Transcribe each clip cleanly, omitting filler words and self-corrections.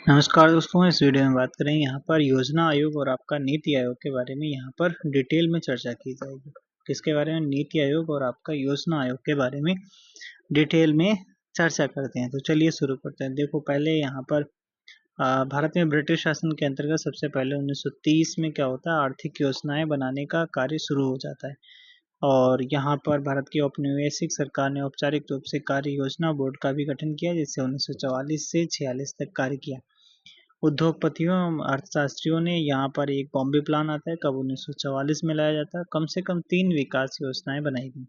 नमस्कार दोस्तों, इस वीडियो में बात करेंगे यहाँ पर योजना आयोग और आपका नीति आयोग के बारे में। यहाँ पर डिटेल में चर्चा की जाएगी। किसके बारे में? नीति आयोग और आपका योजना आयोग के बारे में डिटेल में चर्चा करते हैं। तो चलिए शुरू करते हैं। देखो, पहले यहाँ पर भारत में ब्रिटिश शासन के अंतर्गत सबसे पहले 1930 में क्या होता है, आर्थिक योजनाएं बनाने का कार्य शुरू हो जाता है। और यहाँ पर भारत की औपनिवेशिक सरकार ने औपचारिक रूप से कार्य योजना बोर्ड का भी गठन किया, जिससे 1944 से 46 तक कार्य किया। उद्योगपतियों एवं अर्थशास्त्रियों ने यहाँ पर एक बॉम्बे प्लान आता है, कब 1944 में लाया जाता है। कम से कम 3 विकास योजनाएं बनाई गई।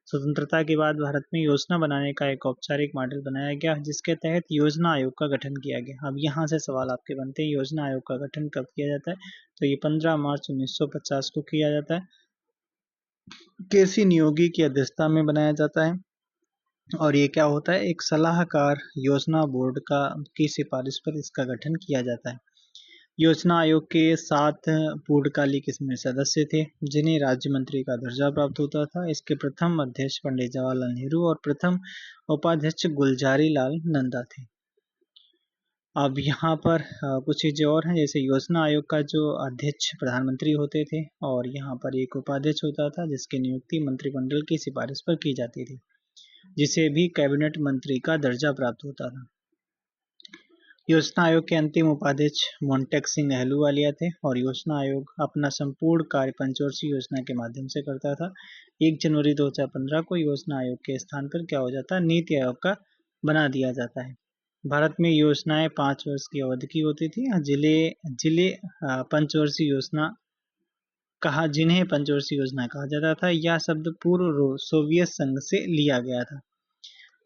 स्वतंत्रता के बाद भारत में योजना बनाने का एक औपचारिक मॉडल बनाया गया, जिसके तहत योजना आयोग का गठन किया गया। अब यहाँ से सवाल आपके बनते हैं, योजना आयोग का गठन कब किया जाता है? तो ये 15 मार्च 1950 को किया जाता है। केसी नियोगी की अध्यक्षता में बनाया जाता है। और ये क्या होता है, एक सलाहकार योजना बोर्ड की सिफारिश पर इसका गठन किया जाता है। योजना आयोग के 7 पूर्णकालिक इसमें सदस्य थे, जिन्हें राज्य मंत्री का दर्जा प्राप्त होता था। इसके प्रथम अध्यक्ष पंडित जवाहरलाल नेहरू और प्रथम उपाध्यक्ष गुलजारी लाल नंदा थे। अब यहाँ पर कुछ चीजें और हैं, जैसे योजना आयोग का जो अध्यक्ष प्रधानमंत्री होते थे, और यहाँ पर एक उपाध्यक्ष होता था, जिसकी नियुक्ति मंत्रिमंडल की सिफारिश पर की जाती थी, जिसे भी कैबिनेट मंत्री का दर्जा प्राप्त होता था। योजना आयोग के अंतिम उपाध्यक्ष मोंटेक सिंह अहलूवालिया थे, और योजना आयोग अपना संपूर्ण कार्य पंचवर्षीय योजना के माध्यम से करता था। 1 जनवरी 2015 को योजना आयोग के स्थान पर क्या हो जाता है, नीति आयोग का बना दिया जाता है। भारत में योजनाएं 5 वर्ष की अवधि की होती थी। जिले पंचवर्षीय योजना जिन्हें पंचवर्षीय योजना कहा जाता था, यह शब्द पूर्व सोवियत संघ से लिया गया था।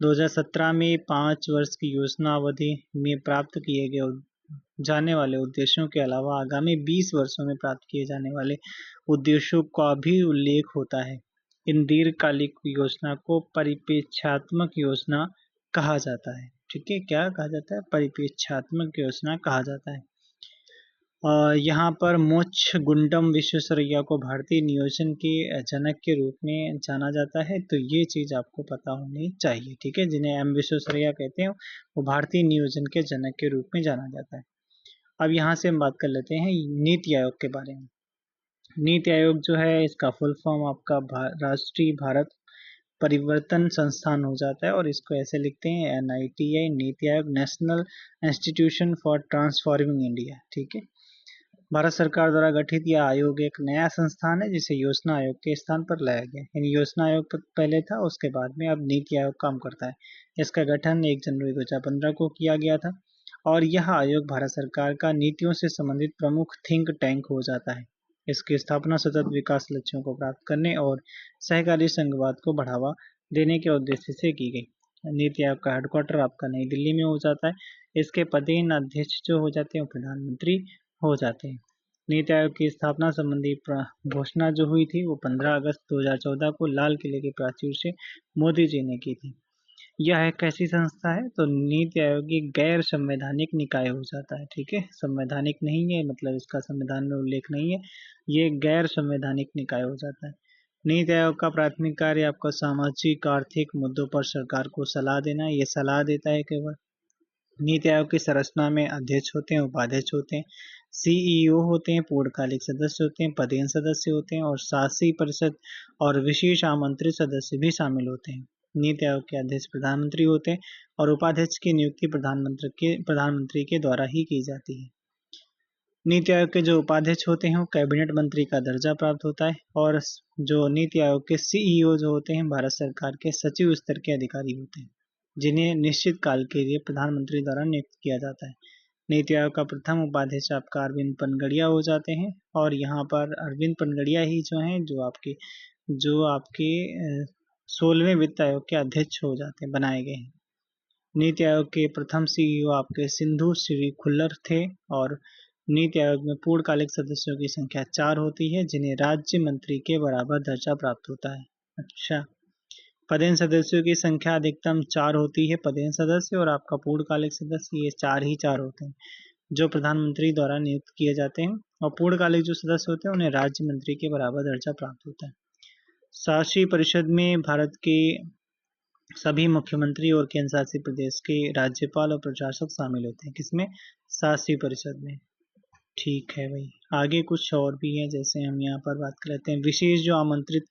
2017 में 5 वर्ष की योजना अवधि में प्राप्त किए गए जाने वाले उद्देश्यों के अलावा आगामी 20 वर्षों में प्राप्त किए जाने वाले उद्देश्यों का भी उल्लेख होता है। इन दीर्घकालिक योजना को परिप्रेक्ष्यात्मक योजना कहा जाता है। ठीक है, क्या कहा जाता है? परिप्रेक्ष्यात्मक योजना कहा जाता है। यहाँ पर मोक्षगुंडम विश्वेश्वरैया को भारतीय नियोजन के जनक के रूप में जाना जाता है, तो ये चीज आपको पता होनी चाहिए। ठीक है, जिन्हें एम विश्वेश्वरैया कहते हैं, वो भारतीय नियोजन के जनक के रूप में जाना जाता है। अब यहाँ से हम बात कर लेते हैं नीति आयोग के बारे में। नीति आयोग जो है, इसका फुल फॉर्म आपका राष्ट्रीय भारत परिवर्तन संस्थान हो जाता है, और इसको ऐसे लिखते हैं NITI, NITI Aayog, national institution for transforming India. ठीक है, भारत सरकार द्वारा गठित यह आयोग एक नया संस्थान है, जिसे योजना आयोग के स्थान पर लाया गया। यानी योजना आयोग पहले था, उसके बाद में अब नीति आयोग काम करता है। इसका गठन 1 जनवरी 2015 को किया गया था, और यह आयोग भारत सरकार का नीतियों से संबंधित प्रमुख थिंक टैंक हो जाता है। इसकी स्थापना सतत विकास लक्ष्यों को प्राप्त करने और सहकारी संघवाद को बढ़ावा देने के उद्देश्य से की गई। नीति आयोग का हेडक्वार्टर आपका नई दिल्ली में हो जाता है। इसके पदेन अध्यक्ष जो हो जाते हैं, प्रधानमंत्री हो जाते हैं। नीति आयोग की स्थापना संबंधी घोषणा जो हुई थी, वो 15 अगस्त 2014 को लाल किले के प्राचीर से मोदी जी ने की थी। यह एक कैसी संस्था है? तो नीति आयोग एक गैर संवैधानिक निकाय हो जाता है। ठीक है, संवैधानिक नहीं है, मतलब इसका संविधान में उल्लेख नहीं है, ये गैर संवैधानिक निकाय हो जाता है। नीति आयोग का प्राथमिक कार्य आपका सामाजिक आर्थिक मुद्दों पर सरकार को सलाह देना, ये सलाह देता है केवल। नीति आयोग की संरचना में अध्यक्ष होते हैं, उपाध्यक्ष होते हैं, CEO होते हैं, पूर्णकालिक सदस्य होते हैं, पदेन सदस्य होते हैं, और शासी परिषद और विशेष आमंत्रित सदस्य भी शामिल होते हैं। नीति आयोग के अध्यक्ष प्रधानमंत्री होते हैं, और उपाध्यक्ष की नियुक्ति प्रधानमंत्री के द्वारा ही की जाती है। नीति आयोग के जो उपाध्यक्ष होते हैं, वो कैबिनेट मंत्री का दर्जा प्राप्त होता है, और जो नीति आयोग के CEO जो होते हैं, भारत सरकार के सचिव स्तर के अधिकारी होते हैं, जिन्हें निश्चित काल के लिए प्रधानमंत्री द्वारा नियुक्त किया जाता है। नीति आयोग का प्रथम उपाध्यक्ष आपका अरविंद पनगड़िया हो जाते हैं, और यहाँ पर अरविंद पनगड़िया ही जो हैं, जो आपके 16वें वित्त आयोग के अध्यक्ष हो जाते हैं, बनाए गए हैं। नीति आयोग के प्रथम CEO आपके सिंधु श्री खुल्लर थे, और नीति आयोग में पूर्णकालिक सदस्यों की संख्या 4 होती है, जिन्हें राज्य मंत्री के बराबर दर्जा प्राप्त होता है। अच्छा, पदेन सदस्यों की संख्या अधिकतम 4 होती है, पदेन सदस्य, और आपका पूर्णकालिक सदस्य, ये 4 होते हैं, जो प्रधानमंत्री द्वारा नियुक्त किए जाते हैं। और पूर्णकालिक जो सदस्य होते हैं, उन्हें राज्य मंत्री के बराबर दर्जा प्राप्त होता है। शासी परिषद में भारत के सभी मुख्यमंत्री और केंद्र शासित प्रदेश के राज्यपाल और प्रशासक शामिल होते हैं। किसमें? शासी परिषद में। ठीक है भाई। आगे कुछ और भी है, जैसे हम यहाँ पर बात कर लेते हैं विशेष जो आमंत्रित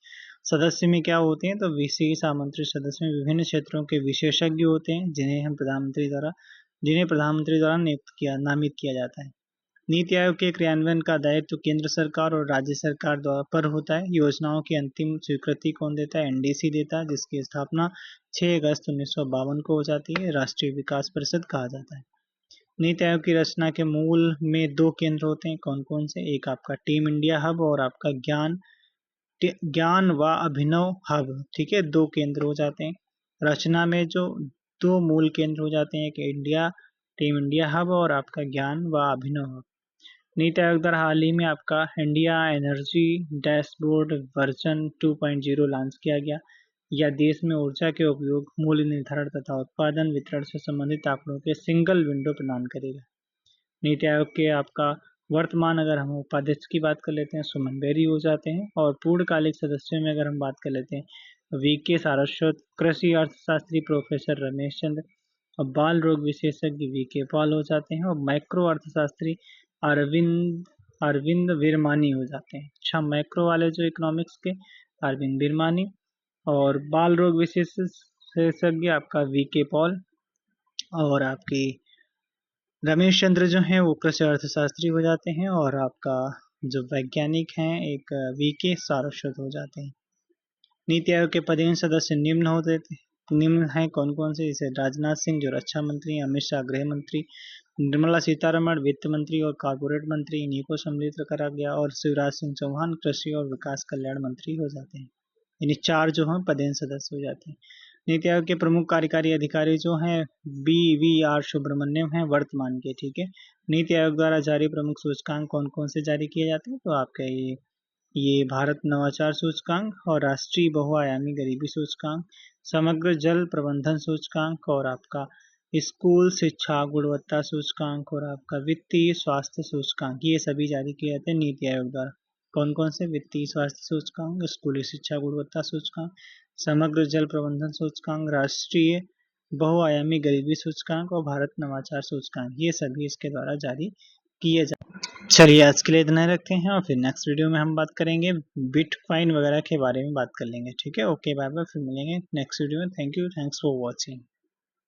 सदस्य में क्या होते हैं, तो विशेष आमंत्रित सदस्य में विभिन्न क्षेत्रों के विशेषज्ञ होते हैं जिन्हें प्रधानमंत्री द्वारा नामित किया जाता है। नीति आयोग के क्रियान्वयन का दायित्व केंद्र सरकार और राज्य सरकार द्वारा पर होता है। योजनाओं की अंतिम स्वीकृति कौन देता है? एनडीसी देता है, जिसकी स्थापना 6 अगस्त 1952 को हो जाती है। राष्ट्रीय विकास परिषद कहा जाता है। नीति आयोग की रचना के मूल में 2 केंद्र होते हैं। कौन कौन से? एक आपका टीम इंडिया हब और आपका ज्ञान व अभिनव हब। ठीक है, 2 केंद्र हो जाते हैं। रचना में जो 2 मूल केंद्र हो जाते हैं, एक टीम इंडिया हब और आपका ज्ञान व अभिनव हब। नीति आयोग द्वारा हाल ही में आपका India energy dashboard version 2.0 launch किया गया। या देश में ऊर्जा के उपयोग, मूल्य निर्धारण तथा उत्पादन वितरण से संबंधित आंकड़ों के सिंगल विंडो प्रदान करेगा। नीति आयोग के आपका वर्तमान अगर हम उपाध्यक्ष की बात कर लेते हैं, सुमन बेरी हो जाते हैं। और पूर्णकालिक सदस्यों में अगर हम बात कर लेते हैं, वीके सारस्वत, कृषि अर्थशास्त्री प्रोफेसर रमेश चंद्र, और बाल रोग विशेषज्ञ वीके पॉल हो जाते हैं। और माइक्रो अर्थशास्त्री अरविंद विरमानी हो जाते हैं। अच्छा, मैक्रो वाले जो इकोनॉमिक्स के अरविंद विरमानी, और बाल रोग विशेषज्ञ आपका वीके पॉल, और आपकी रमेश चंद्र जो हैं वो कृषि अर्थशास्त्री हो जाते हैं। और आपका जो वैज्ञानिक हैं एक वीके सारस्वत हो जाते हैं। नीति आयोग के पदेन सदस्य निम्न हैं कौन कौन से? जैसे राजनाथ सिंह जो रक्षा मंत्री, अमित शाह गृह मंत्री, निर्मला सीतारमण वित्त मंत्री और कारपोरेट मंत्री, इन्हीं को सम्मिलित करा गया। और शिवराज सिंह चौहान कृषि और विकास कल्याण मंत्री हो जाते हैं। यानी 4 जो हैं पदेन सदस्य हो जाते हैं। नीति आयोग के प्रमुख कार्यकारी अधिकारी जो हैं BVR सुब्रमण्यम हैं वर्तमान के। ठीक है। नीति आयोग द्वारा जारी प्रमुख सूचकांक कौन कौन से जारी किए जाते हैं? तो आपका ये भारत नवाचार सूचकांक और राष्ट्रीय बहुआयामी गरीबी सूचकांक, समग्र जल प्रबंधन सूचकांक, और आपका स्कूल शिक्षा गुणवत्ता सूचकांक, और आपका वित्तीय स्वास्थ्य सूचकांक, ये सभी जारी किए जाते हैं नीति आयोग द्वारा। कौन कौन से? वित्तीय स्वास्थ्य सूचकांक, स्कूली शिक्षा गुणवत्ता सूचकांक, समग्र जल प्रबंधन सूचकांक, राष्ट्रीय बहुआयामी गरीबी सूचकांक और भारत नवाचार सूचकांक, ये सभी इसके द्वारा जारी किए जाते हैं। चलिए आज के लिए इतना ही रखते हैं, और फिर नेक्स्ट वीडियो में हम बात करेंगे बिटकॉइन वगैरह के बारे में बात कर लेंगे। ठीक है, ओके बाय बाय, फिर मिलेंगे नेक्स्ट वीडियो में। Thank you, thanks for watching.